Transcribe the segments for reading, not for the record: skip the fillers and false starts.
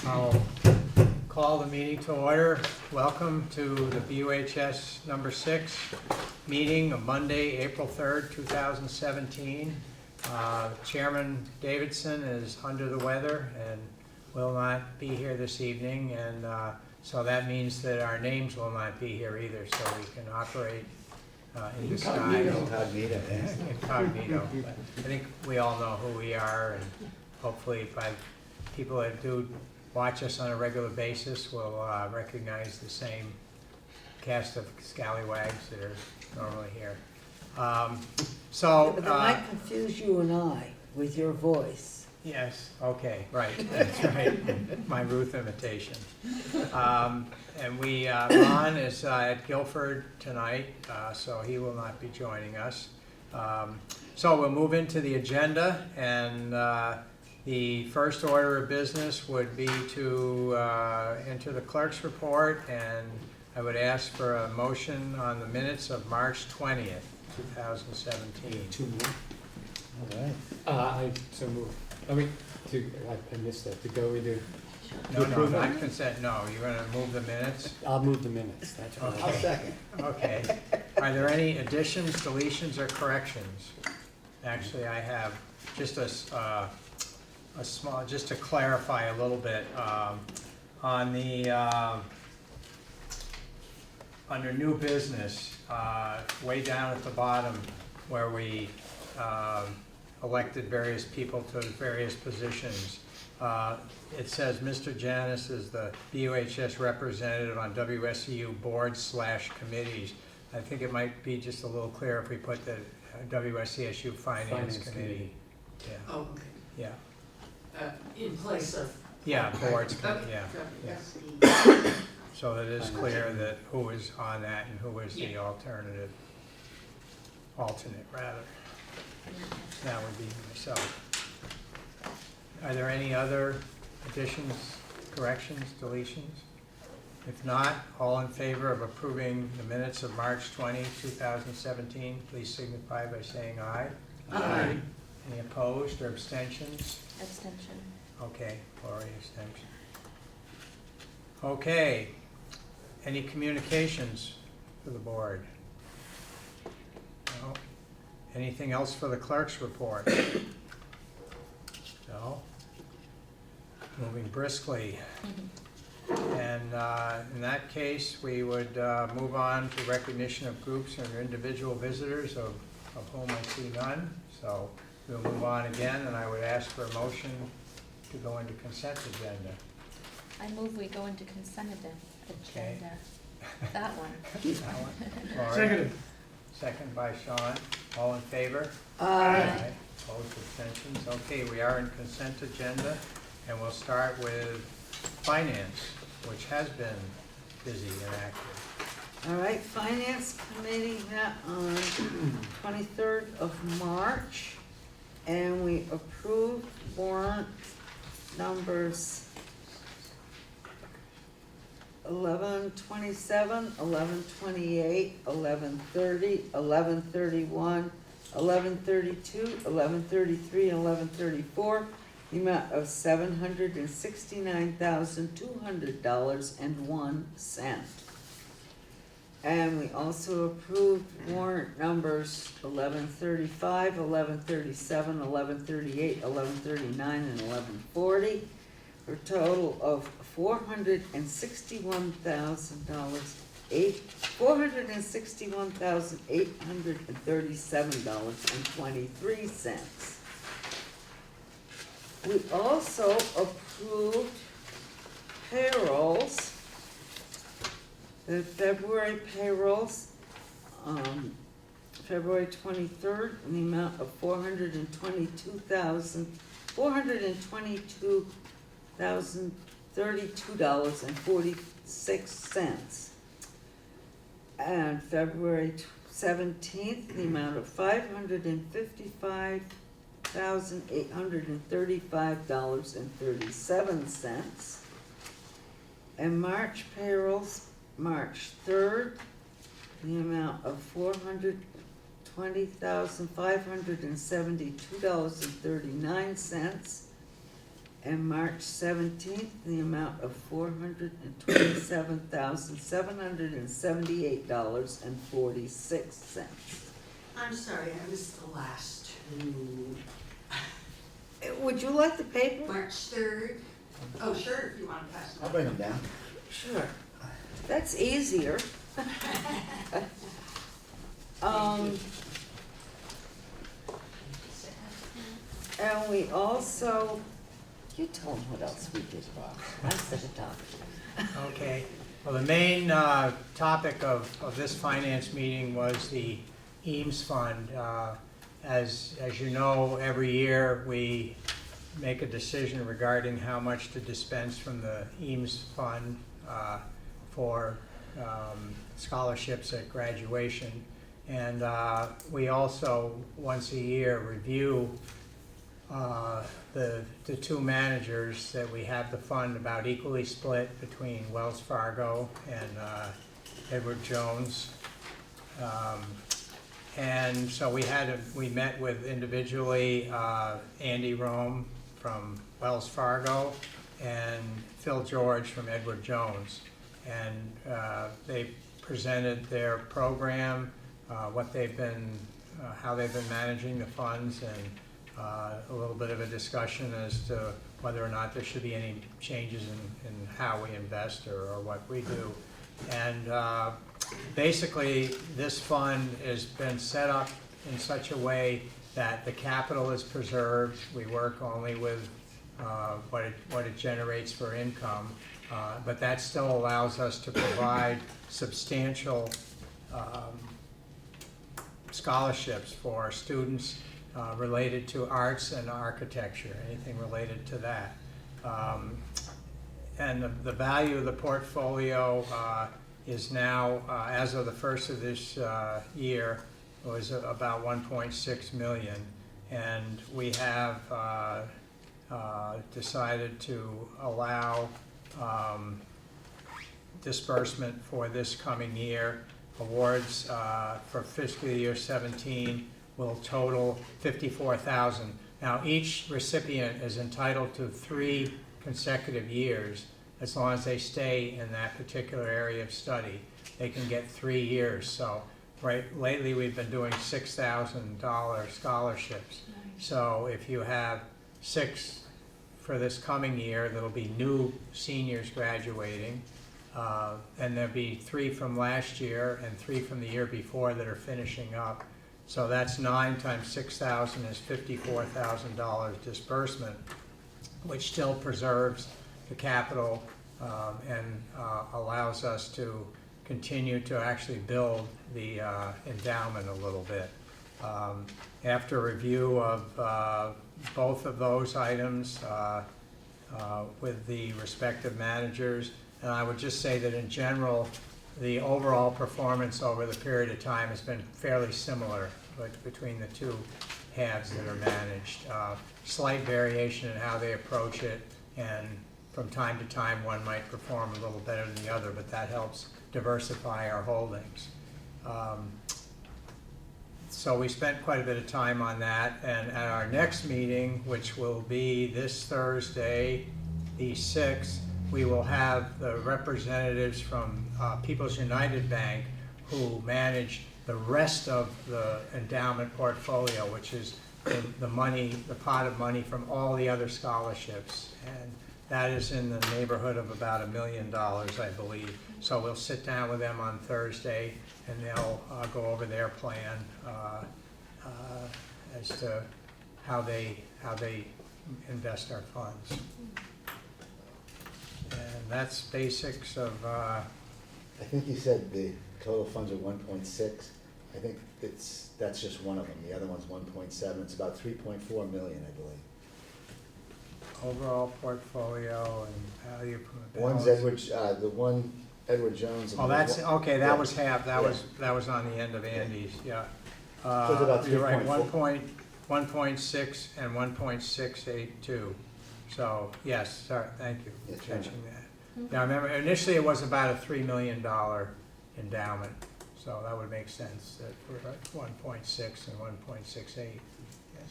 I'll call the meeting to order. Welcome to the BUHS number 6 meeting of Monday, April 3rd, 2017. Chairman Davidson is under the weather and will not be here this evening, and so that means that our names will not be here either, so we can operate in disguise. Incognito. But I think we all know who we are, and hopefully by people that do watch us on a regular basis will recognize the same cast of scallywags that are normally here. But that might confuse you and I with your voice. Yes, okay, right, that's right, my Ruth imitation. And Ron is at Guilford tonight, so he will not be joining us. So we'll move into the agenda, and the first order of business would be to enter the clerk's report, and I would ask for a motion on the minutes of March 20th, 2017. Two more. All right. I so move. I missed that. To go into. No, not consent, no, you're gonna move the minutes? I'll move the minutes. That's all. I'll second. Okay. Are there any additions, deletions, or corrections? Actually, I have just a small, just to clarify a little bit, on the, under new business, way down at the bottom where we elected various people to various positions. It says Mr. Janis is the BUHS representative on WSEU boards/committees. I think it might be just a little clearer if we put the WSCSU Finance Committee. Yeah. Oh, okay. Yeah. In place of. Yeah, boards, Okay. yeah. So it is clear that who is on that and who is the alternate rather. That would be myself. Are there any other additions, corrections, deletions? If not, all in favor of approving the minutes of March 20, 2017, please signify by saying aye. Aye. Any opposed or abstentions? Abstention. Okay, Lori, abstention. Okay, any communications for the board? No. Anything else for the clerk's report? No. Moving briskly. And in that case, we would move on to recognition of groups and individual visitors, of whom I see none. So we'll move on again, and I would ask for a motion to go into consent agenda. I move we go into consent Okay. agenda. That one. That one. Laurie? Seconded. Second by Sean. All in favor? Aye. Opposed, abstentions? Okay, we are in consent agenda, and we'll start with finance, which has been busy and active. All right, Finance Committee met on 23rd of March, and we approved warrant numbers 1127, 1128, 1130, 1131, 1132, 1133, and 1134, the amount of $769,200.01. And we also approved warrant numbers 1135, 1137, 1138, 1139, and 1140, for a total of $461,837.23. We also approved payrolls, the February payrolls, February 23rd, in the amount of $422,032.46. And February 17th, the amount of $555,835.37. And March payrolls, March 3rd, the amount of $420,572.39. And March 17th, the amount of $427,778.46. I'm sorry, I missed the last two. Would you like the paper? March 3rd. Oh, sure, if you want to pass them. I'll bring them down. Sure. That's easier. And we also, you tell them what else we did, Bob. I'm sick of talking. Okay, well, the main topic of this finance meeting was the Eames Fund. As you know, every year we make a decision regarding how much to dispense from the Eames Fund for scholarships at graduation. And we also, once a year, review the two managers that we have the fund about equally split between Wells Fargo and Edward Jones. And so we met with individually Andy Rome from Wells Fargo and Phil George from Edward Jones. And they presented their program, what they've been, how they've been managing the funds, and a little bit of a discussion as to whether or not there should be any changes in how we invest or what we do. And basically, this fund has been set up in such a way that the capital is preserved. We work only with what it generates for income, but that still allows us to provide substantial scholarships for students related to arts and architecture, anything related to that. And the value of the portfolio is now, as of the first of this year, was about 1.6 million. And we have decided to allow disbursement for this coming year. Awards for fiscal year 17 will total $54,000. Now, each recipient is entitled to 3 consecutive years as long as they stay in that particular area of study. They can get 3 years. So, lately we've been doing $6,000 scholarships. So if you have 6 for this coming year, there'll be new seniors graduating. And there'll be 3 from last year and 3 from the year before that are finishing up. So that's 9 times 6,000 is $54,000 disbursement, which still preserves the capital and allows us to continue to actually build the endowment a little bit. After review of both of those items with the respective managers, and I would just say that in general, the overall performance over the period of time has been fairly similar between the two halves that are managed. Slight variation in how they approach it, and from time to time one might perform a little better than the other, but that helps diversify our holdings. So we spent quite a bit of time on that, and at our next meeting, which will be this Thursday, the 6th, we will have the representatives from People's United Bank who manage the rest of the endowment portfolio, which is the money, the pot of money from all the other scholarships. And that is in the neighborhood of about $1 million, I believe. So we'll sit down with them on Thursday, and they'll go over their plan as to how they invest our funds. And that's basics of, I think you said the total funds are 1.6. I think that's just one of them. The other one's 1.7. It's about 3.4 million, I believe. overall portfolio and value from the One's balance. Edward, the one Edward Jones. And Oh, that's, okay, that Yeah. was half, that Yeah. that was on the end of Andy's, yeah. So it's about You're right, 3.4. 1.6 and 1.682. So, yes, sorry, thank you Yes, for sure. catching that. Yeah, I remember initially it was about a $3 million endowment, so that would make sense that we're at 1.6 and 1.68, yes.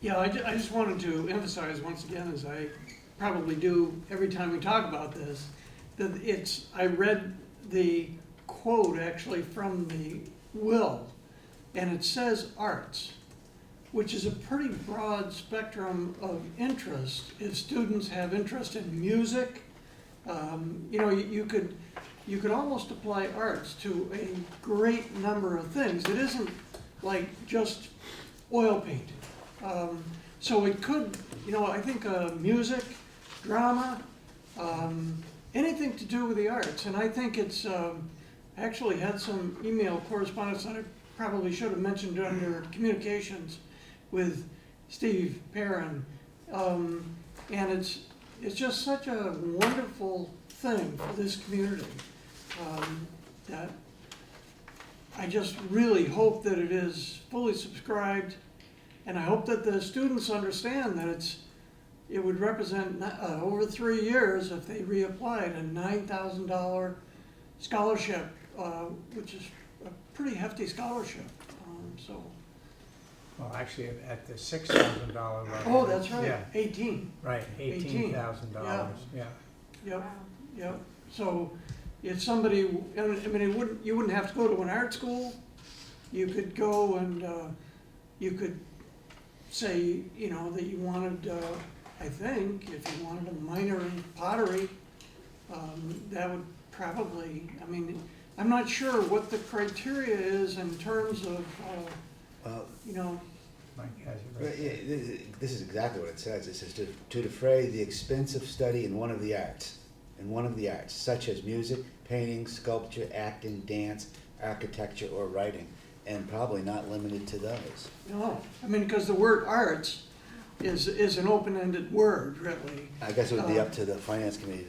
Yeah, I just wanted to emphasize once again, as I probably do every time we talk about this, that I read the quote actually from the will, and it says arts, which is a pretty broad spectrum of interest. If students have interest in music, you know, you could almost apply arts to a great number of things. It isn't like just oil paint. So it could, you know, I think music, drama, anything to do with the arts. And I think it's actually had some email correspondence that I probably should have mentioned under communications with Steve Perrin. And it's just such a wonderful thing for this community that I just really hope that it is fully subscribed, and I hope that the students understand that it would represent over 3 years, if they reapplied, a $9,000 scholarship, which is a pretty hefty scholarship. So. Well, actually, at the $6,000 level. Oh, that's right. Yeah, 18. right, $18,000. Yeah. Yep. Yep. So, if somebody, I mean, you wouldn't have to go to an art school. You could go and you could say, you know, that you wanted, I think, if you wanted a minor in pottery, that would probably, I mean, I'm not sure what the criteria is in terms of, you know. Mike has it Right, right. yeah, this is exactly what it says. It says to defray the expense of study in one of the arts, such as music, painting, sculpture, acting, dance, architecture, or writing, and probably not limited to those. No, I mean, because the word arts is an open-ended word, really. I guess it would be up to the finance committee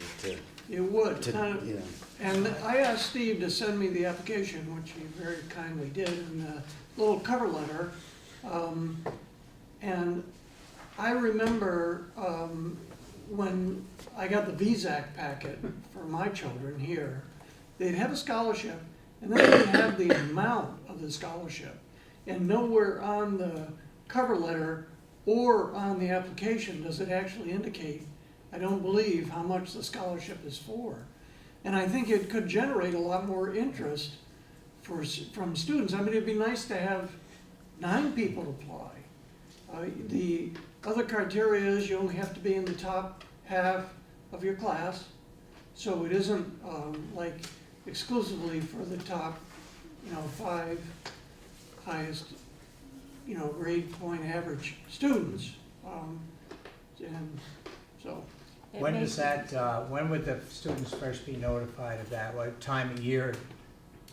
It would. to, you know. And I asked Steve to send me the application, which he very kindly did, and a little cover letter. And I remember when I got the VSAC packet for my children here, they'd have a scholarship, and then they'd have the amount of the scholarship. And nowhere on the cover letter or on the application does it actually indicate, I don't believe, how much the scholarship is for. And I think it could generate a lot more interest from students. I mean, it'd be nice to have 9 people apply. The other criteria is you only have to be in the top half of your class, so it isn't like exclusively for the top, you know, 5 highest, you know, grade point average students. And so. It When may does that, when would the students first be notified of that? What time of year?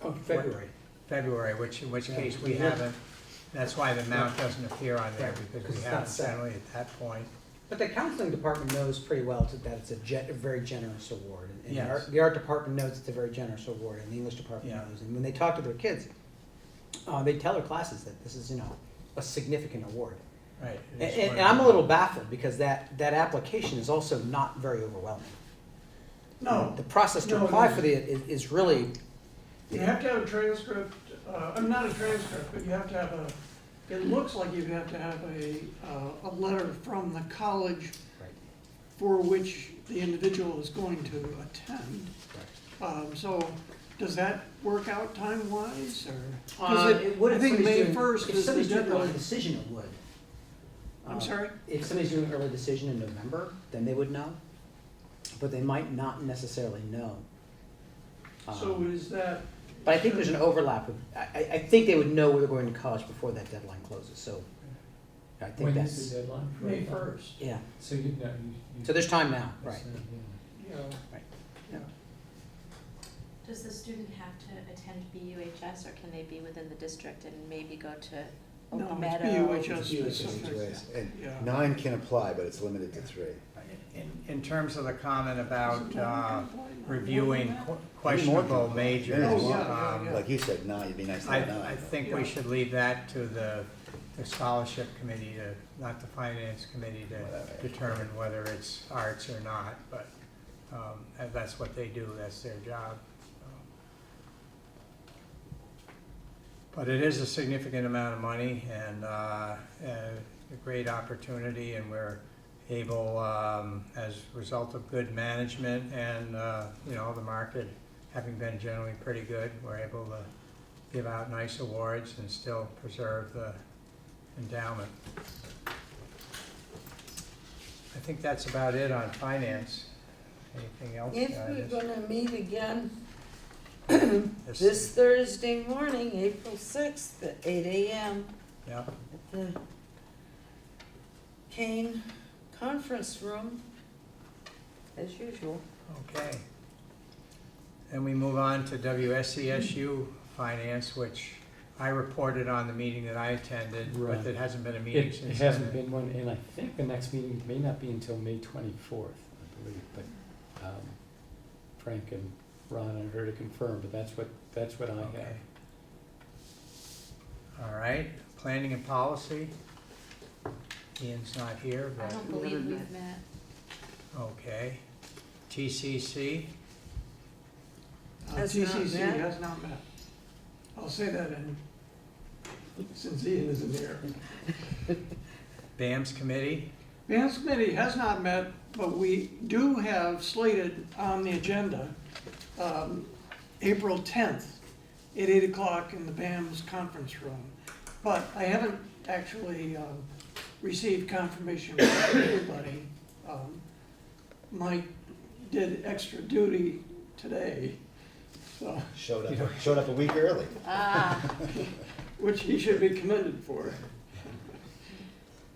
Oh, February. February, in which Yeah. case we haven't, that's why the amount doesn't appear on there, Right, because because we it's haven't not set. generally at that point. But the counseling department knows pretty well that it's a very generous award. And Yes. the art department knows it's a very generous award, and the English department Yeah. knows. And when they talk to their kids, they tell their classes that this is, you know, a significant award. Right. And I'm a little baffled because that application is also not very overwhelming. No. The process to No, apply no. for is really, You have to have a transcript, not a transcript, but you have to have it looks like you have to have a letter from the college right, for which the individual is going to attend. So does that work out time-wise, or? 'Cause it would I if think somebody's May doing- 1st if is the somebody's doing early deadline. decision, it would. I'm sorry? If somebody's doing early decision in November, then they would know, but they might not necessarily know. So is that? But I think there's an overlap with, I think they would know where they're going to college before that deadline closes, so I think When that's, is the deadline? May 1st. yeah. So you know, So there's time now, right. Yeah. Right. Yeah. Does the student have to attend BUHS, or can they be within the district and maybe go to No, Oak it's Meadow? BUHS Each specific. way. And Yeah. 9 can apply, but it's limited to 3. In terms of the comment about reviewing Any more questionable can- majors, Oh, yeah, yeah. Like you said, 9, it'd be nice to have 9. I think we should leave that to the scholarship committee, not the finance committee, to determine whether it's arts or not, but and that's what they do, that's their job. But it is a significant amount of money and a great opportunity, and we're able, as a result of good management and, the market having been generally pretty good, we're able to give out nice awards and still preserve the endowment. I think that's about it on finance. Anything else? If guys? we're gonna meet again This- this Thursday morning, April 6th at 8 a.m. Yeah, at the Kane Conference Room, as usual. okay. Then we move on to WSCSU finance, which I reported on the meeting that I attended, but Right. it hasn't been a meeting It since hasn't then. been one, and I think the next meeting may not be until May 24th, I believe, but Frank and Ron are here to confirm, but that's what I Okay. have. All right, planning and policy. Ian's not here, I but, don't believe we've met. okay. TCC, Has not TCC met? has not met. I'll say that since Ian isn't here. BAMS committee, BAMS committee has not met, but we do have slated on the agenda, April 10th at 8 o'clock in the BAMS conference room. But I haven't actually received confirmation from everybody. Mike did extra duty today, so, Showed up a week early. Ah, which he should be commended for.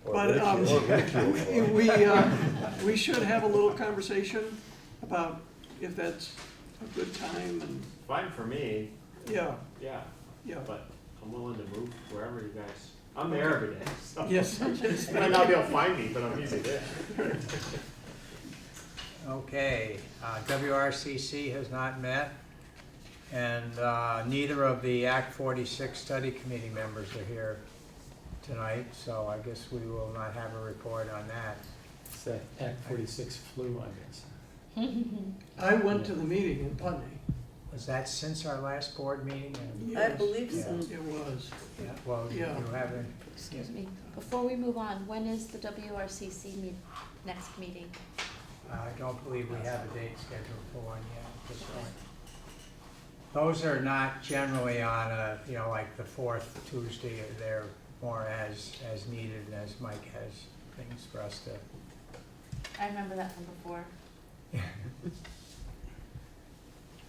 Or But ridiculed for. we should have a little conversation about if that's a good time and, Fine for me, yeah, yeah, yeah. but I'm willing to move wherever you guys, I'm there every day, so. Yes, yes. You might not be able to find me, but I'm easy there. okay. WRCC has not met, and neither of the Act 46 study committee members are here tonight, so I guess we will not have a report on that. It's that Act 46 flu, I guess. I went to the meeting in Putney. Was that since our last board meeting? And- I believe Yeah. so. It was. Yeah, well, you Yeah. haven't, excuse me. Before we move on, when is the WRCC next meeting? I don't believe we have a date scheduled for one yet at this point. Those are not generally on a, like the fourth Tuesday, they're more as needed and as Mike has things for us to. I remember that from before.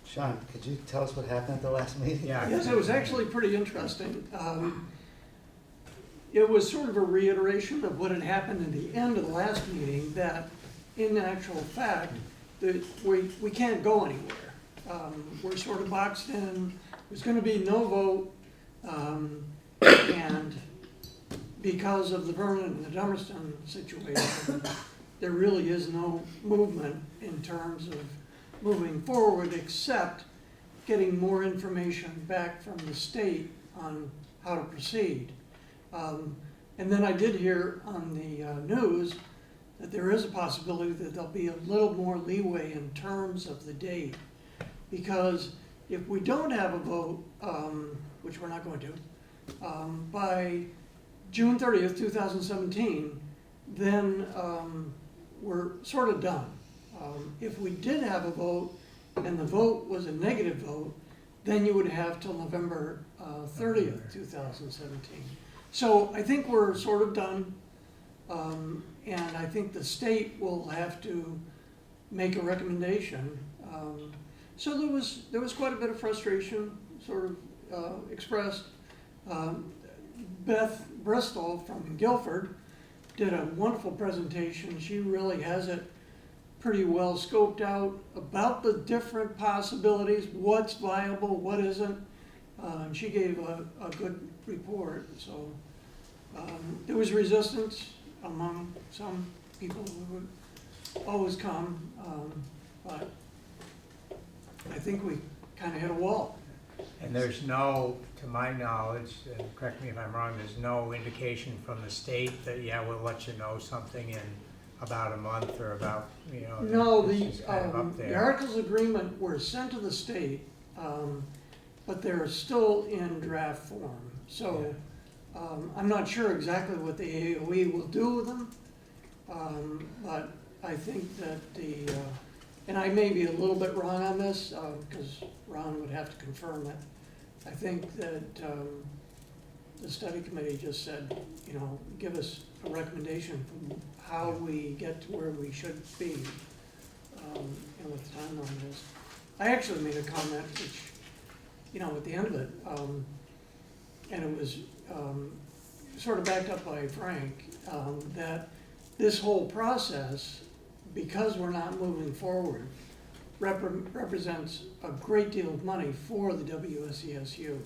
Sean, could you tell us what happened at the last meeting? Yeah. Yes, it was actually pretty interesting. It was sort of a reiteration of what had happened at the end of the last meeting, that in actual fact, that we can't go anywhere. We're sort of boxed in, there's gonna be no vote, and because of the Vernon and the Dummerston situation, there really is no movement in terms of moving forward, except getting more information back from the state on how to proceed. And then I did hear on the news that there is a possibility that there'll be a little more leeway in terms of the date. Because if we don't have a vote, which we're not going to, by June 30th, 2017, then we're sort of done. If we did have a vote and the vote was a negative vote, then you would have till November 30th, 2017. So I think we're sort of done, and I think the state will have to make a recommendation. So there was quite a bit of frustration sort of expressed. Beth Bristol from Guilford did a wonderful presentation. She really has it pretty well scoped out about the different possibilities, what's viable, what isn't. And she gave a good report, so there was resistance among some people who would always come, but I think we kind of hit a wall. And there's no, to my knowledge, and correct me if I'm wrong, there's no indication from the state that, yeah, we'll let you know something in about a month or about, No, this is kind of up the there. articles of agreement were sent to the state, but they're still in draft form. So I'm not sure exactly what the AOE will do with them, I think that and I may be a little bit wrong on this, because Ron would have to confirm it. I think that the study committee just said, you know, give us a recommendation from how we get to where we should be, and what the timeline is. I actually made a comment which, you know, at the end of it, and it was sort of backed up by Frank, that this whole process, because we're not moving forward, represents a great deal of money for the WSESU.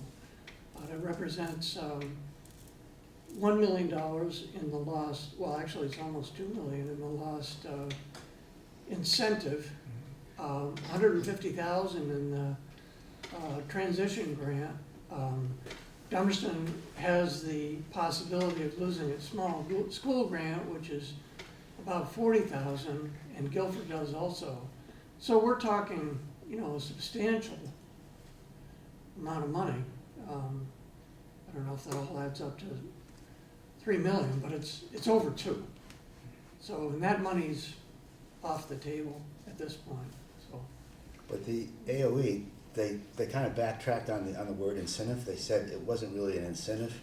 It represents $1 million in the lost, well, actually, it's almost $2 million in the lost incentive, $150,000 in the transition grant. Dummerston has the possibility of losing its small school grant, which is about $40,000, and Guilford does also. So we're talking, you know, a substantial amount of money. I don't know if that all adds up to $3 million, but it's over 2. So, and that money's off the table at this point, so. But the AOE, they kind of backtracked on the word incentive. They said it wasn't really an incentive.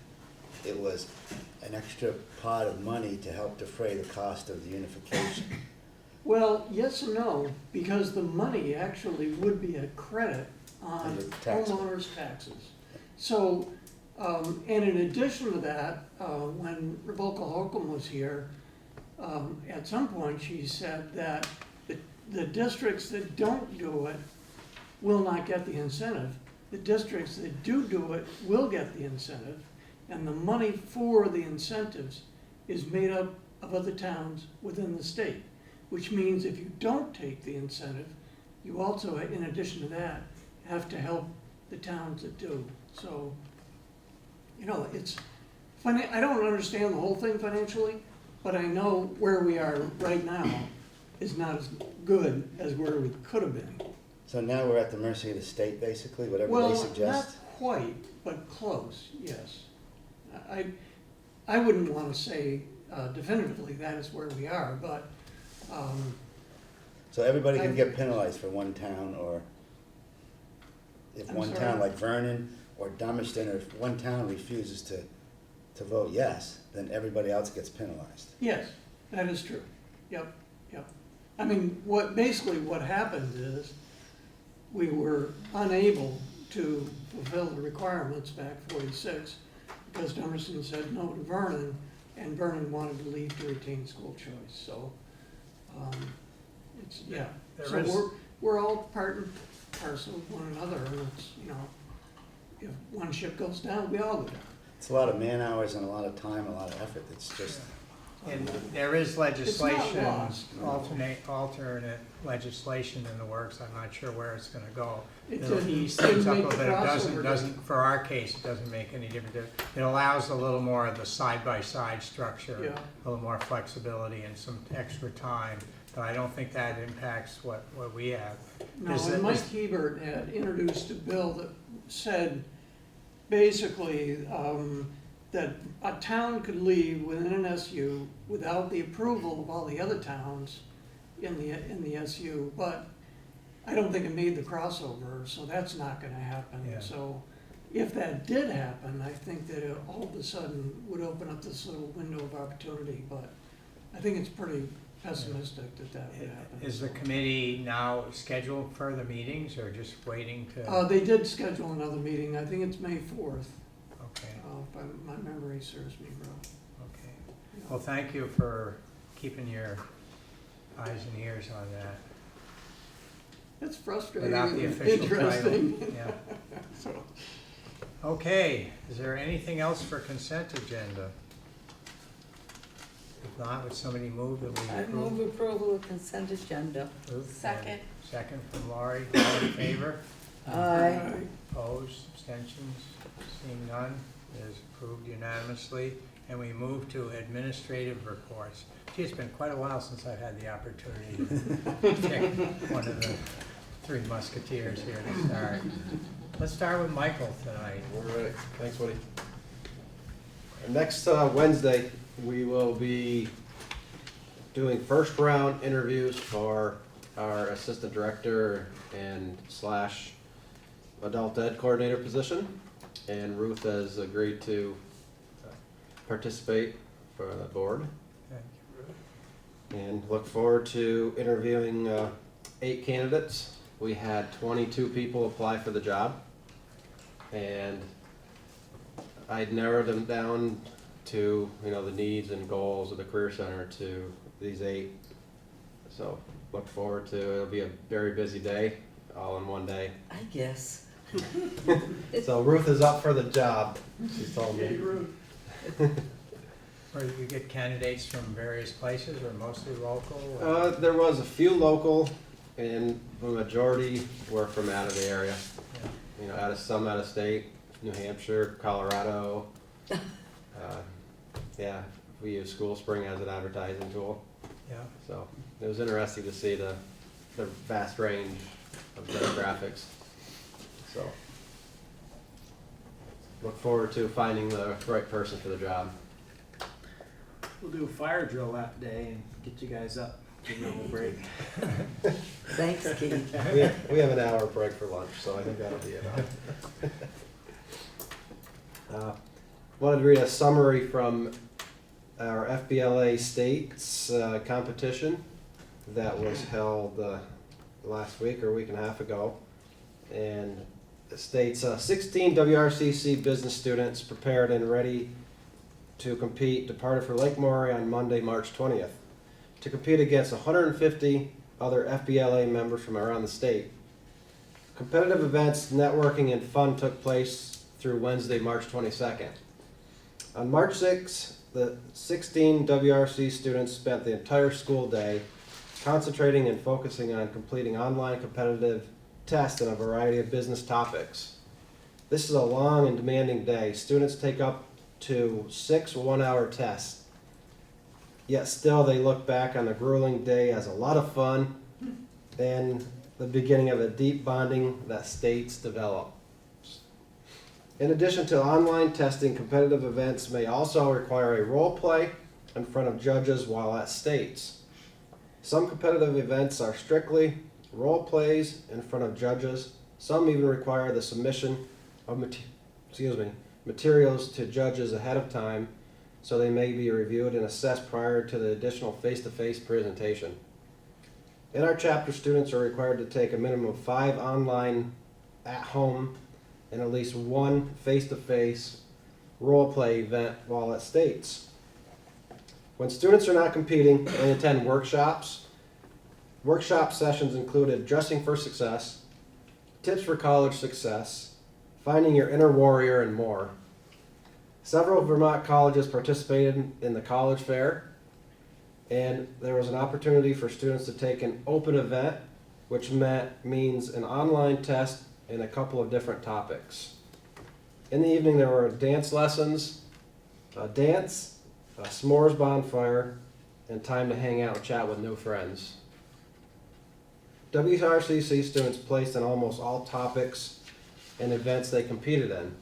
It was an extra pot of money to help defray the cost of the unification. Well, yes and no, because the money actually would be a credit on Under tax. homeowners' taxes. So, and in addition to that, when Rebecca Holcomb was here, at some point she said that the districts that don't do it will not get the incentive. The districts that do it will get the incentive, and the money for the incentives is made up of other towns within the state, which means if you don't take the incentive, you also, in addition to that, have to help the towns that do. So, you know, it's funny, I don't understand the whole thing financially, but I know where we are right now is not as good as where we could have been. So now we're at the mercy of the state, basically, whatever they Well, not suggest? quite, but close, yes. I wouldn't want to say definitively that is where we are, but, So everybody can I- get penalized for one town, or if I'm one sorry? town like Vernon or Dummerston, or if one town refuses to vote yes, then everybody else gets penalized. yes, that is true. Yep, yep. I mean, basically what happened is we were unable to fulfill the requirements back 46 because Dummerston said no to Vernon, and Vernon wanted to leave to retain school choice, so, it's, yeah. There So is- we're all part and parcel of one another, and it's, you know, if one ship goes down, we all go down. It's a lot of man hours and a lot of time, a lot of effort. It's just, And there is legislation, lost. alternate legislation in the works. I'm not sure where it's gonna go. It It'll didn't- ease things up a didn't bit. make It the doesn't, crossover. for our case, it doesn't make any difference. It allows a little more of the side-by-side structure, Yeah. a little more flexibility and some extra time. But I don't think that impacts what we have. No, Is and it- Mike is- Hebert had introduced a bill that said, basically, that a town could leave within an SU without the approval of all the other towns in the SU, but I don't think it made the crossover, so that's not gonna happen. Yeah. So if that did happen, I think that it all of a sudden would open up this little window of opportunity, but I think it's pretty pessimistic that that would happen. Is the committee now scheduled further meetings or just waiting to? They did schedule another meeting, I think it's May 4th, Okay, if my memory serves me well. okay. Well, thank you for keeping your eyes and ears on that. It's frustrating Without the and official title. interesting. Yeah. So, Okay, is there anything else for consent agenda? If not, would somebody move that we I approve? move approval of consent agenda. Approved? Second. Second from Laurie, all in favor? Aye. Opposed, abstentions, seeing none, it is approved unanimously. And we move to administrative reports. Gee, it's been quite a while since I've had the opportunity to pick one of the three musketeers here to start. Let's start with Michael tonight. All right, thanks, Woody. Next Wednesday, we will be doing first round interviews for our assistant director and slash adult ed coordinator position. And Ruth has agreed to participate for the board. Thank you, Ruth. And look forward to interviewing 8 candidates. We had 22 people apply for the job. And I'd narrowed them down to, the needs and goals of the Career Center to these 8. So look forward to, it'll be a very busy day, all in one day. I guess. So Ruth is up for the job, she's told me. Or you get candidates from various places or mostly local? There was a few local, and the majority were from out of the area. Yeah. Some out of state, New Hampshire, Colorado. Yeah, we use School Spring as an advertising tool. Yeah. So it was interesting to see the vast range of demographics. So look forward to finding the right person for the job. We'll do a fire drill that day and get you guys up, give you a little break. Thanks, Keith. We have an hour break for lunch, so I think that'll be enough. Wanted to read a summary from our FBLA states competition that was held last week or a week and a half ago. And it states 16 WRCC business students prepared and ready to compete departed for Lake Maury on Monday, March 20th, to compete against 150 other FBLA members from around the state. Competitive events, networking, and fun took place through Wednesday, March 22nd. On March 6th, the 16 WRC students spent the entire school day concentrating and focusing on completing online competitive tests in a variety of business topics. This is a long and demanding day. Students take up to 6 one-hour tests. Yet still they look back on the grueling day as a lot of fun and the beginning of a deep bonding that states develop. In addition to online testing, competitive events may also require a role play in front of judges while at states. Some competitive events are strictly role plays in front of judges. Some even require the submission of materials to judges ahead of time, so they may be reviewed and assessed prior to the additional face-to-face presentation. In our chapter, students are required to take a minimum of 5 online at home and at least 1 face-to-face role play event while at states. When students are not competing, they attend workshops. Workshop sessions included dressing for success, tips for college success, finding your inner warrior, and more. Several Vermont colleges participated in the college fair, and there was an opportunity for students to take an open event, which means an online test in a couple of different topics. In the evening, there were dance lessons, a dance, a s'mores bonfire, and time to hang out and chat with new friends. WRCC students placed in almost all topics and events they competed in.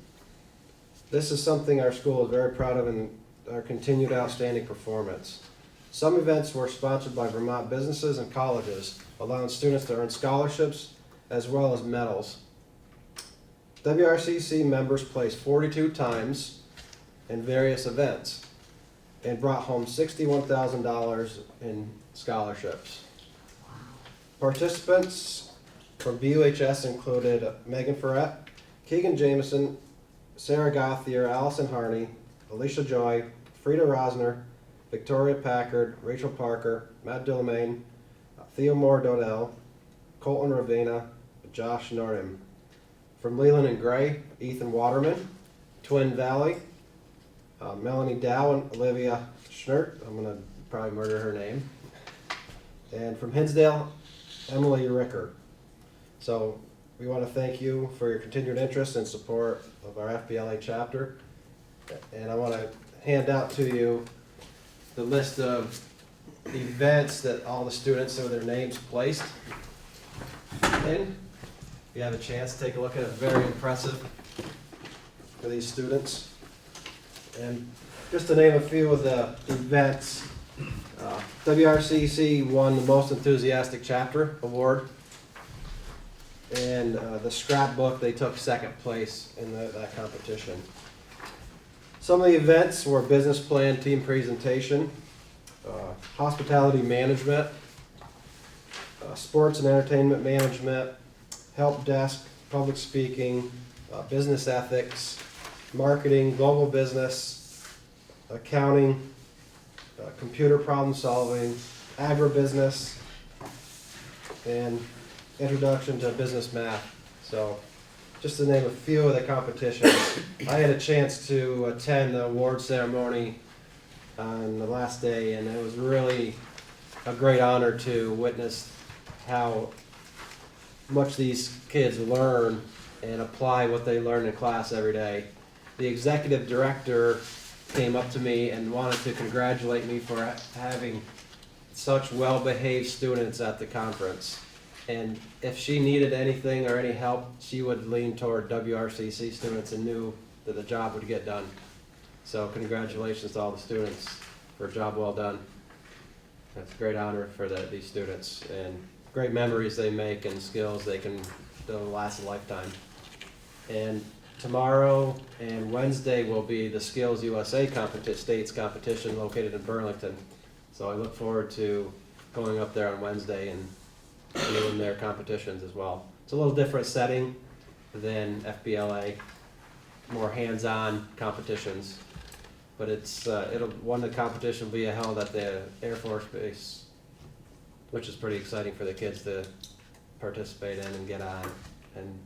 This is something our school is very proud of in our continued outstanding performance. Some events were sponsored by Vermont businesses and colleges, allowing students to earn scholarships as well as medals. WRCC members placed 42 times in various events and brought home $61,000 in scholarships. Participants from BUHS included Megan Ferret, Keegan Jameson, Sarah Gothier, Allison Harney, Alicia Joy, Frida Rosner, Victoria Packard, Rachel Parker, Matt Dillemain, Theo Moore Dodell, Colton Ravina, Josh Norim. From Leland and Gray, Ethan Waterman, Twin Valley, Melanie Dow and Olivia Schnert, I'm going to probably murder her name. And from Hinsdale, Emily Ricker. So we want to thank you for your continued interest and support of our FBLA chapter. And I want to hand out to you the list of events that all the students have their names placed in. If you have a chance, take a look at it. Very impressive for these students. And just to name a few of the events WRCC won the Most Enthusiastic Chapter Award. And the scrapbook, they took second place in that competition. Some of the events were business plan, team presentation, hospitality management, sports and entertainment management, help desk, public speaking, business ethics, marketing, global business, accounting, computer problem solving, agribusiness, and introduction to business math. So just to name a few of the competitions. I had a chance to attend the award ceremony on the last day, and it was really a great honor to witness how much these kids learn and apply what they learn in class every day. The executive director came up to me and wanted to congratulate me for having such well-behaved students at the conference. And if she needed anything or any help, she would lean toward WRCC students and knew that the job would get done. So congratulations to all the students for a job well done. That's a great honor for these students, and great memories they make and skills they'll last a lifetime. And tomorrow and Wednesday will be the Skills USA States competition located in Burlington. So I look forward to going up there on Wednesday and doing their competitions as well. It's a little different setting than FBLA, more hands-on competitions. But one of the competition will be held at the Air Force Base, which is pretty exciting for the kids to participate in and get on and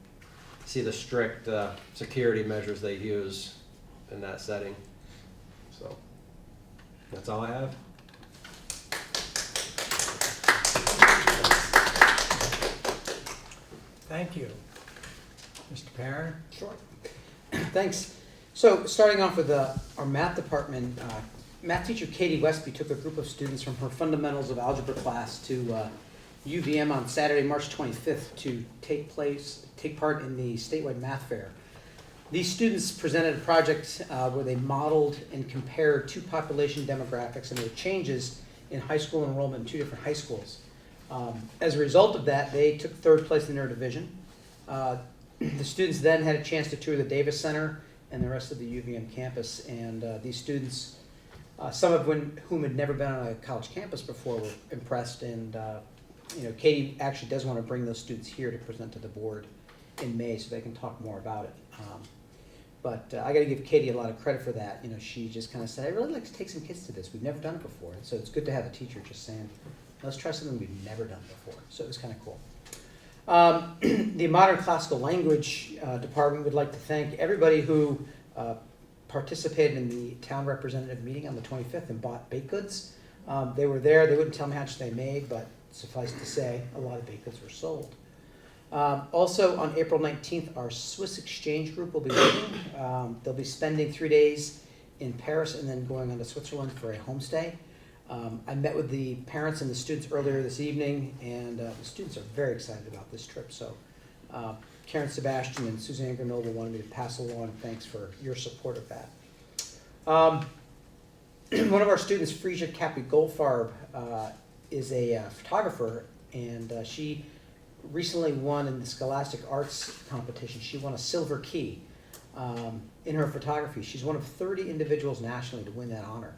see the strict security measures they use in that setting. So that's all I have. Thank you. Mr. Perrin? Sure. Thanks. So starting off with our math department, math teacher Katie Westby took a group of students from her fundamentals of algebra class to UVM on Saturday, March 25th to take part in the statewide math fair. These students presented a project where they modeled and compared two population demographics and their changes in high school enrollment in two different high schools. As a result of that, they took third place in their division. The students then had a chance to tour the Davis Center and the rest of the UVM campus, and these students, some of whom had never been on a college campus before, were impressed. And Katie actually does want to bring those students here to present to the board in May, so they can talk more about it. But I got to give Katie a lot of credit for that. She just kind of said, "I'd really like to take some kids to this. We've never done it before." And so it's good to have a teacher just saying, "Let's try something we've never done before." So it was kind of cool. The Modern Classical Language Department would like to thank everybody who participated in the town representative meeting on the 25th and bought baked goods. They were there. They wouldn't tell me how much they made, but suffice to say, a lot of baked goods were sold. Also, on April 19th, our Swiss exchange group will be leaving. They'll be spending 3 days in Paris and then going on to Switzerland for a homestay. I met with the parents and the students earlier this evening, and the students are very excited about this trip. So Karen Sebastian and Suzanne Grenoble wanted me to pass along thanks for your support of that. One of our students, Frisia Cappy-Goldfarb, is a photographer, and she recently won in the Scholastic Arts competition. She won a silver key in her photography. She's one of 30 individuals nationally to win that honor.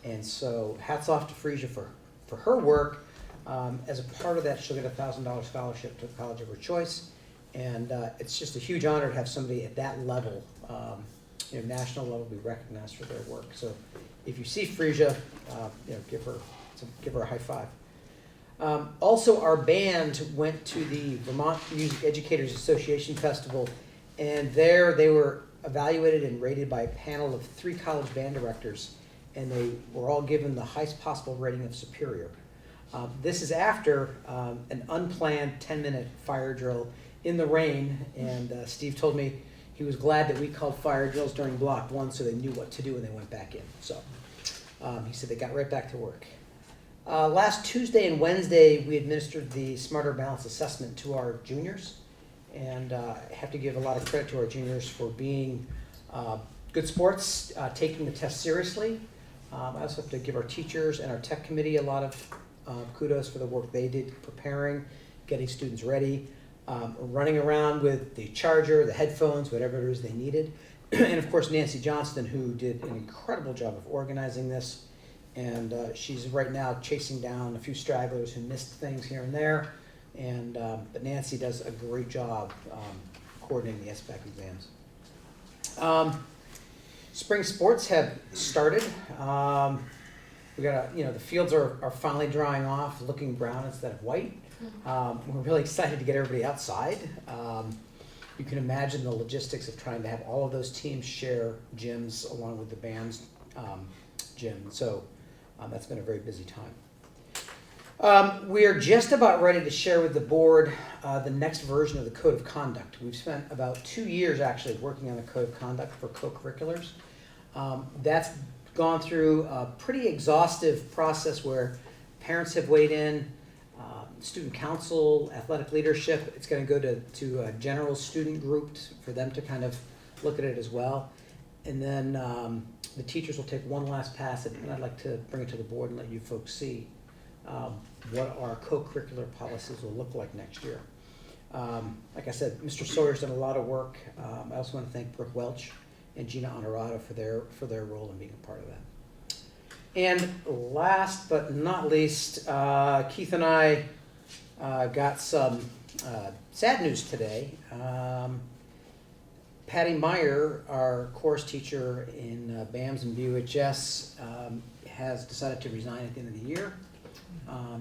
And so hats off to Frisia for her work. As a part of that, she'll get a $1,000 scholarship to the college of her choice. And it's just a huge honor to have somebody at that level, national level, be recognized for their work. So if you see Frisia, give her a high five. Also, our band went to the Vermont Music Educators Association Festival, and there they were evaluated and rated by a panel of 3 college band directors, and they were all given the highest possible rating of superior. This is after an unplanned 10-minute fire drill in the rain, and Steve told me he was glad that we called fire drills during block 1 so they knew what to do when they went back in. So he said they got right back to work. Last Tuesday and Wednesday, we administered the Smarter Balance Assessment to our juniors, and I have to give a lot of credit to our juniors for being good sports, taking the test seriously, I also have to give our teachers and our tech committee a lot of kudos for the work they did preparing, getting students ready, running around with the charger, the headphones, whatever it is they needed. And of course, Nancy Johnston, who did an incredible job of organizing this. And she's right now chasing down a few stragglers who missed things here and there. And but Nancy does a great job coordinating the SBAC exams. Spring sports have started. We got the fields are finally drying off, looking brown instead of white. We're really excited to get everybody outside. You can imagine the logistics of trying to have all of those teams share gyms along with the band's gym. So that's been a very busy time. We are just about ready to share with the board the next version of the Code of Conduct. We've spent about 2 years actually working on the Code of Conduct for co-curriculars. That's gone through a pretty exhaustive process where parents have weighed in, student council, athletic leadership. It's going to go to a general student group for them to kind of look at it as well. And then the teachers will take one last pass at it, and I'd like to bring it to the board and let you folks see what our co-curricular policies will look like next year. Like I said, Mr. Sawyer's done a lot of work. I also want to thank Brooke Welch and Gina Honorato for their role in being a part of that. And last but not least, Keith and I got some sad news today. Patty Meyer, our course teacher in BAMS and BUHS, has decided to resign at the end of the year.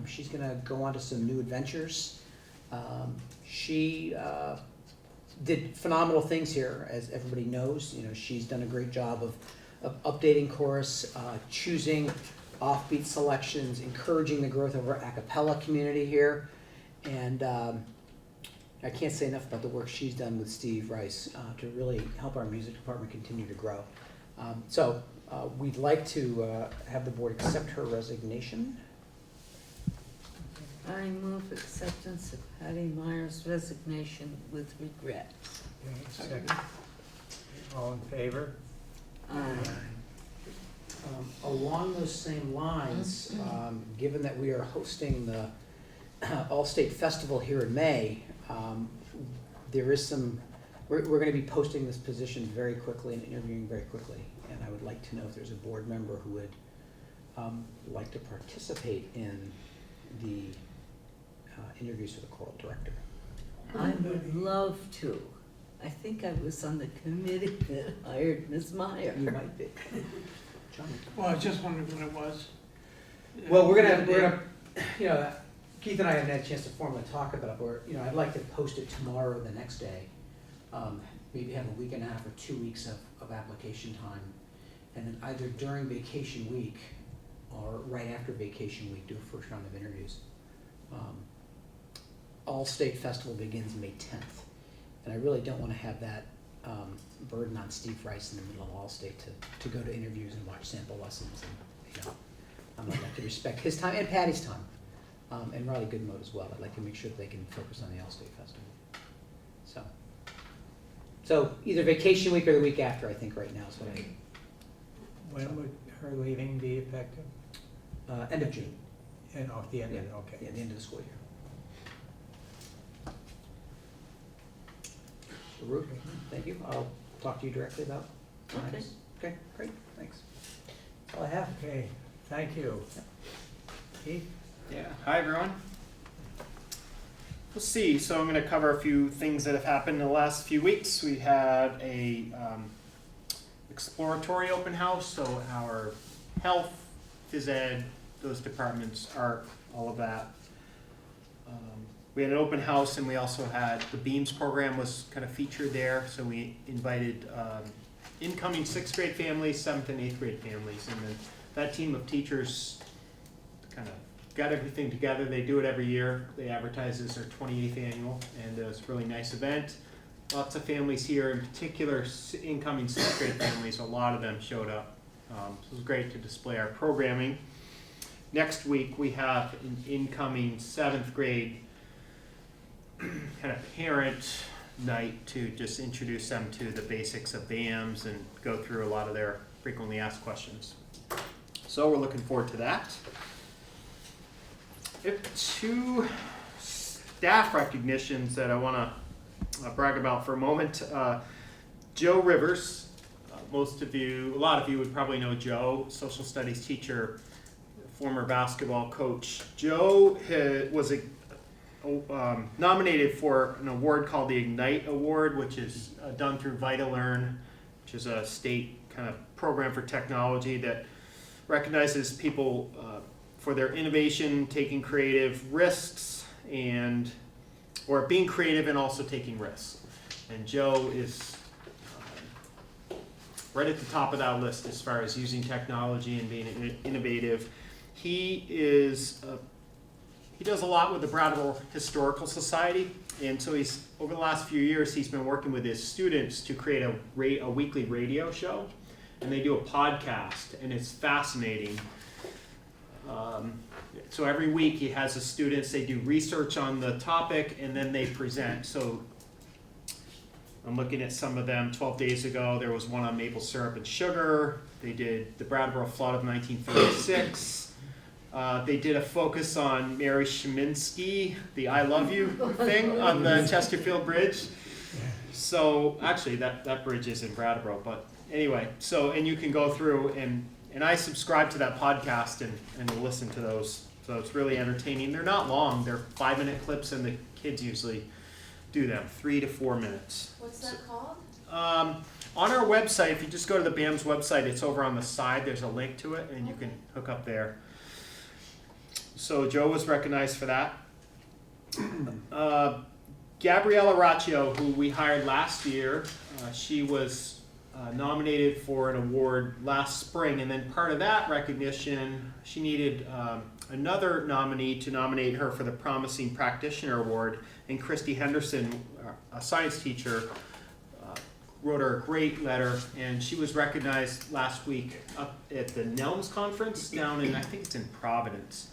She's going to go on to some new adventures. She did phenomenal things here, as everybody knows. She's done a great job of updating chorus, choosing offbeat selections, encouraging the growth of our a cappella community here. And I can't say enough about the work she's done with Steve Rice to really help our music department continue to grow. So we'd like to have the board accept her resignation. I move acceptance of Patty Meyer's resignation with regret. Okay, second. All in favor? Along those same lines, given that we are hosting the All-State Festival here in May, there is we're going to be posting this position very quickly and interviewing very quickly. And I would like to know if there's a board member who would like to participate in the interviews for the choral director. I would love to. I think I was on the committee that hired Ms. Meyer. You might be. John. Well, I was just wondering when it was. Well, we're gonna, Keith and I haven't had a chance to formally talk about it, but, I'd like to post it tomorrow or the next day. Maybe have a week and a half or 2 weeks of application time. And then either during vacation week or right after vacation week, do a first round of interviews. All-State Festival begins May 10th. And I really don't want to have that burden on Steve Rice in the middle of All-State to go to interviews and watch sample lessons. And, I'd like to respect his time and Patty's time, and Riley Goodmote as well. I'd like to make sure that they can focus on the All-State Festival. So either vacation week or the week after, I think right now is what When would her leaving be effective? end of June. And off the end of it, okay. Yeah, the end of the school year. So Ruth, thank you. I'll talk to you directly about Okay. times. Okay, great, thanks. That's all I have. Okay, thank you. Keith? Yeah, hi everyone. Let's see, so I'm going to cover a few things that have happened in the last few weeks. We had a exploratory open house, so our health, phys ed, those departments, art, all of that. We had an open house, and we also had the BEAMS program was kind of featured there, so we invited incoming 6th grade families, 7th and 8th grade families, and then that team of teachers kind of got everything together. They do it every year. They advertise as their 28th annual, and it was a really nice event. Lots of families here, in particular incoming 6th grade families, a lot of them showed up. So it was great to display our programming. Next week we have an incoming 7th grade kind of parent night to just introduce them to the basics of BAMS and go through a lot of their frequently asked questions. So we're looking forward to that. I have 2 staff recognitions that I want to brag about for a moment. Joe Rivers, a lot of you would probably know Joe, social studies teacher, former basketball coach. Joe was nominated for an award called the Ignite Award, which is done through VitaLearn, which is a state kind of program for technology that recognizes people for their innovation, taking creative risks, or being creative and also taking risks. And Joe is right at the top of that list as far as using technology and being innovative. He does a lot with the Brattleboro Historical Society, and so over the last few years he's been working with his students to create a weekly radio show, and they do a podcast, and it's fascinating. So every week he has the students, they do research on the topic, and then they present. So I'm looking at some of them. 12 days ago, there was one on maple syrup and sugar. They did the Brattleboro flood of 1936. They did a focus on Mary Sheminsky, the I love you thing on the Chesterfield Bridge. So actually that bridge is in Brattleboro, but anyway, and you can go through and I subscribe to that podcast and listen to those. So it's really entertaining. They're not long. They're 5-minute clips, and the kids usually do them 3 to 4 minutes. What's that called? On our website, if you just go to the BAM's website, it's over on the side. There's a link to it, and you can hook up there. So Joe was recognized for that. Gabriella Raccio, who we hired last year, she was nominated for an award last spring, and then part of that recognition, she needed another nominee to nominate her for the Promising Practitioner Award, and Christy Henderson, a science teacher, wrote her a great letter, and she was recognized last week up at the NELMS conference down in, I think it's in Providence.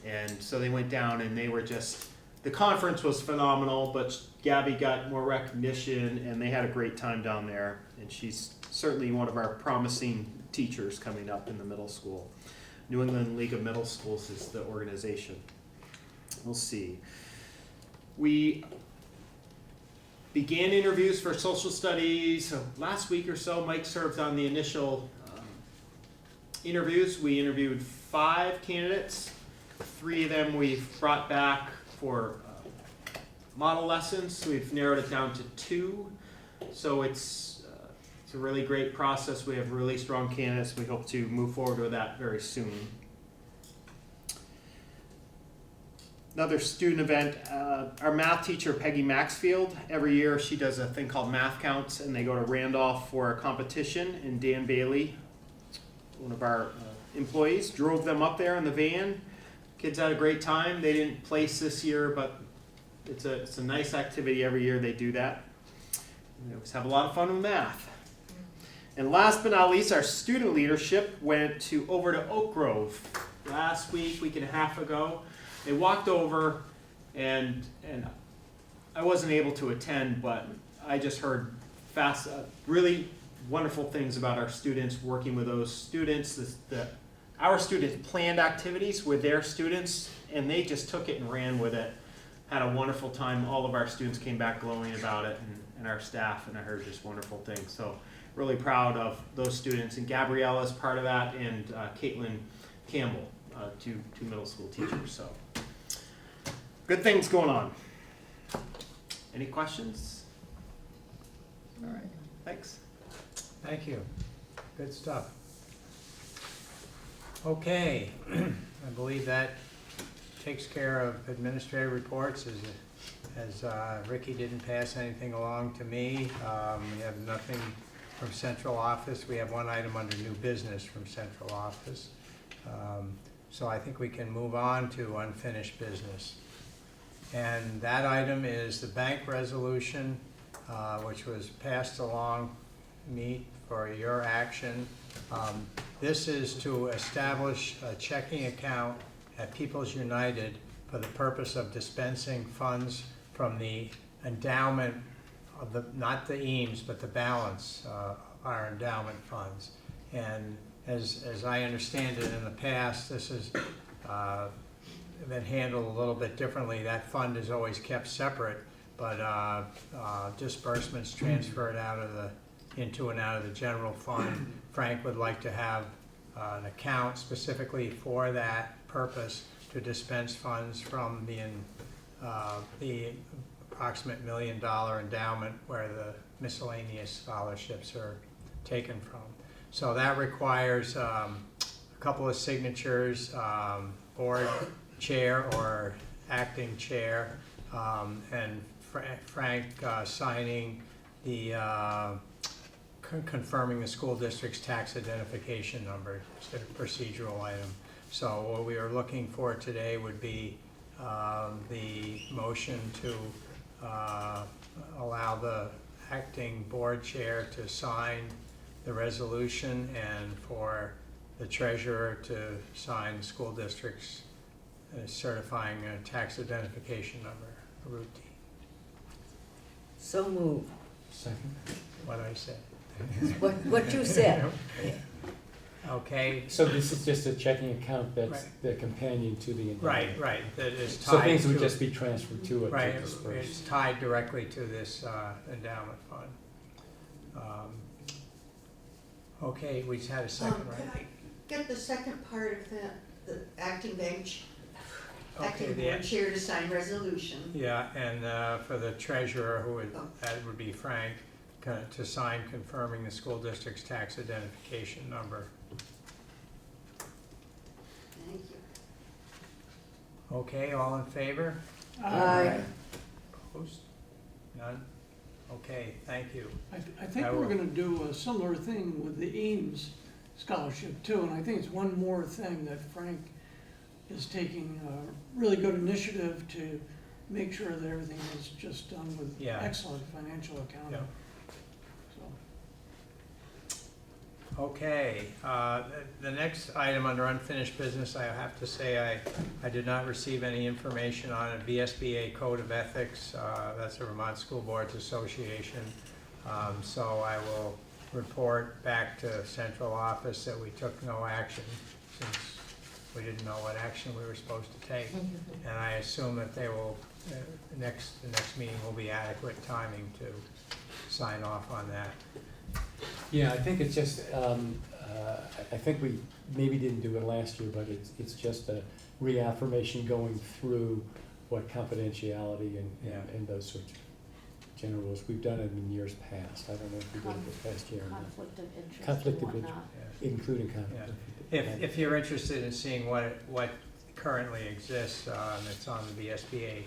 And so they went down, and the conference was phenomenal, but Gabby got more recognition, and they had a great time down there. And she's certainly one of our promising teachers coming up in the middle school. New England League of Middle Schools is the organization. We'll see. We began interviews for social studies. So last week or so, Mike served on the initial interviews. We interviewed 5 candidates. 3 of them we've brought back for model lessons. So we've narrowed it down to 2. So it's a really great process. We have really strong candidates. We hope to move forward with that very soon. Another student event, our math teacher, Peggy Maxfield, every year she does a thing called Math Counts, and they go to Randolph for a competition, and Dan Bailey, one of our employees, drove them up there in the van. Kids had a great time. They didn't place this year, but it's a nice activity every year they do that. And they always have a lot of fun with math. And last but not least, our student leadership went over to Oak Grove last week and a half ago. They walked over, and I wasn't able to attend, but I just heard really wonderful things about our students, working with those students. Our students planned activities with their students, and they just took it and ran with it. Had a wonderful time. All of our students came back glowing about it, and our staff, and I heard just wonderful things. So really proud of those students, and Gabriella is part of that, and Caitlin Campbell, two middle school teachers. So good things going on. Any questions? All right, thanks. Thank you. Good stuff. Okay, I believe that takes care of administrative reports, as Ricky didn't pass anything along to me. We have nothing from central office. We have one item under new business from central office. So I think we can move on to unfinished business. And that item is the bank resolution, which was passed along me for your action. This is to establish a checking account at People's United for the purpose of dispensing funds from the endowment of not the Eames, but the balance of our endowment funds. And as I understand it in the past, this has been handled a little bit differently. That fund is always kept separate, but disbursements transferred into and out of the general fund. Frank would like to have an account specifically for that purpose to dispense funds from the approximate $1 million endowment where the miscellaneous scholarships are taken from. So that requires a couple of signatures, board chair or acting chair, and Frank signing the confirming the school district's tax identification number. It's a procedural item. So what we are looking for today would be the motion to allow the acting board chair to sign the resolution and for the treasurer to sign the school district's certifying a tax identification number, a routine. So moved. Second. What I said. What you said. Okay. So this is just a checking account that's Right. the companion to the endowment. Right, that is tied So things would to- just be transferred to it Right, to disperse. it's tied directly to this endowment fund. Okay, we just had a second, Could right? I get the second part of that, the acting Okay, acting the- board chair to sign resolution? Yeah, and for the treasurer, Oh. that would be Frank, to sign confirming the school district's tax identification number. Thank you. Okay, all in favor? Aye. Opposed? None? Okay, thank you. I think I we're will- gonna do a similar thing with the Eames scholarship too, and I think it's one more thing that Frank is taking a really good initiative to make sure that everything is just done with Yeah. excellent financial accounting. Yeah. So, Okay, the next item under unfinished business, I have to say I did not receive any information on a VSBA Code of Ethics. That's the Vermont School Boards Association. So I will report back to central office that we took no action since we didn't know what action we were supposed to take. And I assume that they will, the next meeting will be adequate timing to sign off on that. Yeah, I think it's just, I think we maybe didn't do it last year, but it's just a reaffirmation going through what confidentiality and those sorts of general rules. We've done it in years past. I don't know if we did it this past year or not. Conflict of interest Conflict and of interest, whatnot. including conflict. If you're interested in seeing what currently exists, it's on the VSBA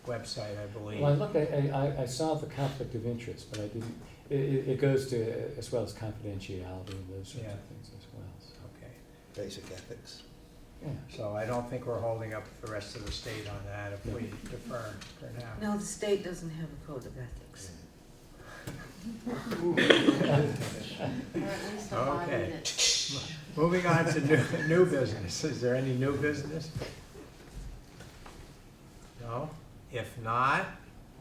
website, I believe. Well, look, I saw the conflict of interest, but I didn't, it goes to, as well as confidentiality and those sorts Yeah. of things as well, so, Okay, Basic ethics. yeah. so I don't think we're holding up the rest of the state on that if we defer for now. No, the state doesn't have a code of ethics. Or at least a body Okay. that, Moving on to new business. Is there any new business? No? If not,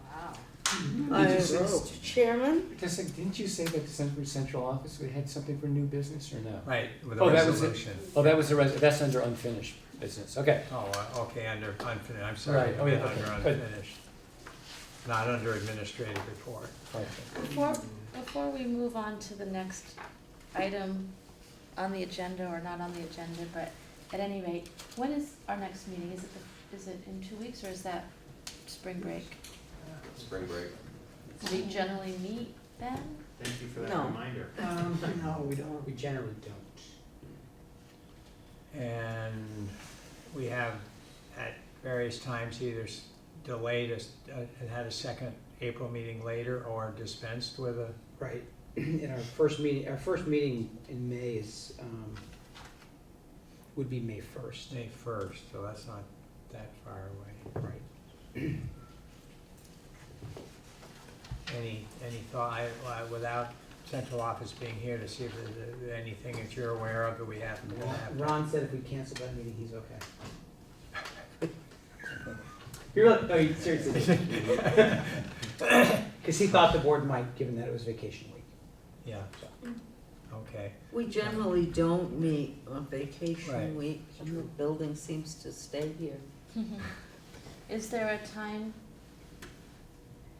wow. Mr. Chairman? Just like, didn't you say that central office, we had something for new business or no? right, with a Oh, that was it. resolution. Oh, that was that's under unfinished business, okay. Oh, okay, under unfinished, I'm sorry, Right, oh, yeah, under okay, good. unfinished. Not under administrative report. Okay. Before we move on to the next item on the agenda or not on the agenda, but at any rate, when is our next meeting? Is it in 2 weeks or is that spring break? Spring break. Do we generally meet then? Thank you for No. that reminder. no, we don't. We generally don't. And we have at various times either delayed and had a second April meeting later or dispensed with a, Right. In our first meeting in May is, would be May 1st. May 1st, so that's not that far away. Right. Any thought, without central office being here to see if there's anything that you're aware of that we happen to have? Ron said if we cancel that meeting, he's okay. You're really, no, he seriously. Because he thought the board might, given that it was vacation week. Yeah, Okay, We generally don't meet on Right. vacation week, and the building seems to stay here. Is there a time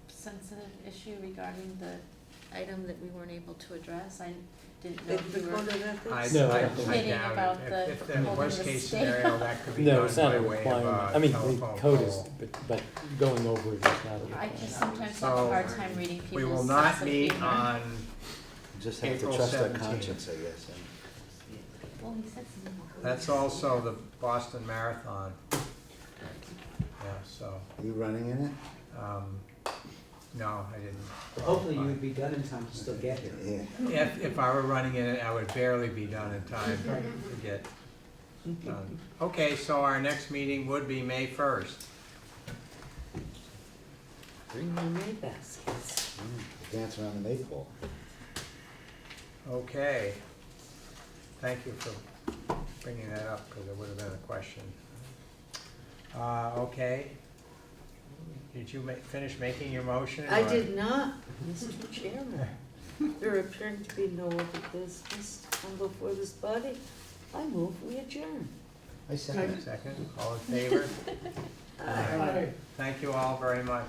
sensitive issue regarding the item that we weren't able to address? I didn't know Did if the you were Code of Ethics? I, No, I I don't think- I Kidding doubt about it. the If the holding worst the case stake. scenario, that could be No, done it's not by a way of requirement. I a mean, the telephone code is, poll. but going over it is not a I requirement. just sometimes have a So, hard time reading people's We will sense not of meet humor. on, Just have to April trust our 17th. conscience, I guess. Well, he said something about. that's also the Boston Marathon. Yeah, so, Are you running in it? no, I didn't. Hopefully you would be done in time to still get here. Yeah. If I were running in it, I would barely be done in time to get done. Okay, so our next meeting would be May 1st. Bring your May baskets. Dance around the maypole. Okay. Thank you for bringing that up, because it would have been a question. Okay. Did you finish making your motion? I or- did not, Mr. Chairman. There appearing to be no other business to come before this body. I move we adjourn. I second. Second, all in favor? Aye. Thank you all very much.